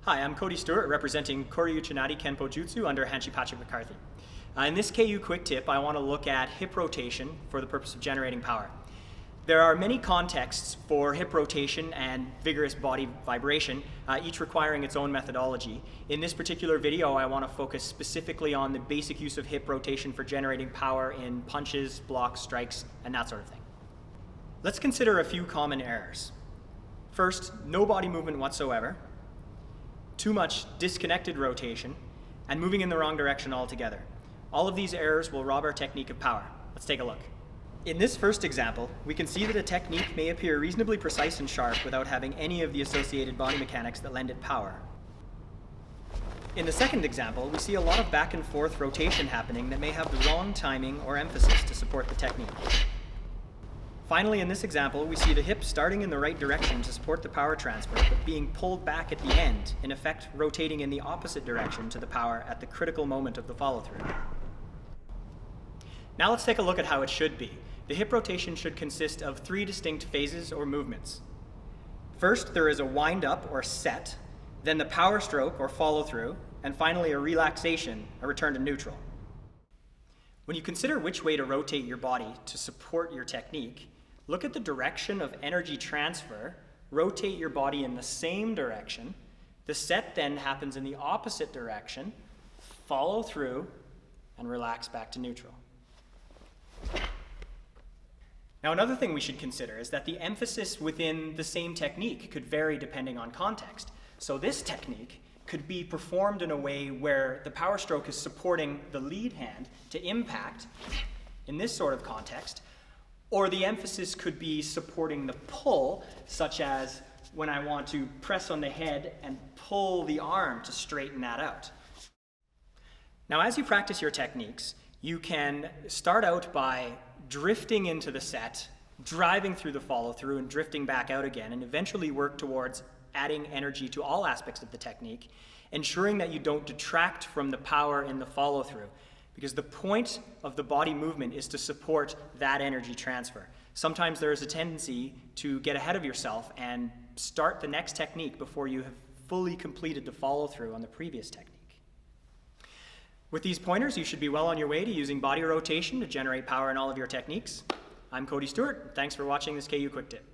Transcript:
Hi, I'm Cody Stewart, representing Koryu-Chinati Kenpo Jutsu under Hanshi Patrick McCarthy. In this KU quick tip, I want to look at hip rotation for the purpose of generating power. There are many contexts for hip rotation and vigorous body vibration, each requiring its own methodology. In this particular video, I want to focus specifically on the basic use of hip rotation for generating power in punches, blocks, strikes, and that sort of thing. Let's consider a few common errors. First, no body movement whatsoever, too much disconnected rotation, and moving in the wrong direction altogether. All of these errors will rob our technique of power. Let's take a look. In this first example, we can see that a technique may appear reasonably precise and sharp without having any of the associated body mechanics that lend it power. In the second example, we see a lot of back and forth rotation happening that may have the wrong timing or emphasis to support the technique. Finally, in this example, we see the hip starting in the right direction to support the power transfer, but being pulled back at the end, in effect rotating in the opposite direction to the power at the critical moment of the follow-through. Now let's take a look at how it should be. The hip rotation should consist of 3 distinct phases or movements. First, there is a wind-up or set, then the power stroke or follow-through, and finally a relaxation, a return to neutral. When you consider which way to rotate your body to support your technique, look at the direction of energy transfer, rotate your body in the same direction. The set then happens in the opposite direction, follow through, and relax back to neutral. Now, another thing we should consider is that the emphasis within the same technique could vary depending on context. So this technique could be performed in a way where the power stroke is supporting the lead hand to impact in this sort of context, or the emphasis could be supporting the pull, such as when I want to press on the head and pull the arm to straighten that out. Now, as you practice your techniques, you can start out by drifting into the set, driving through the follow-through and drifting back out again, and eventually work towards adding energy to all aspects of the technique, ensuring that you don't detract from the power in the follow-through, because the point of the body movement is to support that energy transfer. Sometimes there is a tendency to get ahead of yourself and start the next technique before you have fully completed the follow-through on the previous technique. With these pointers, you should be well on your way to using body rotation to generate power in all of your techniques. I'm Cody Stewart. Thanks for watching this KU Quick Tip.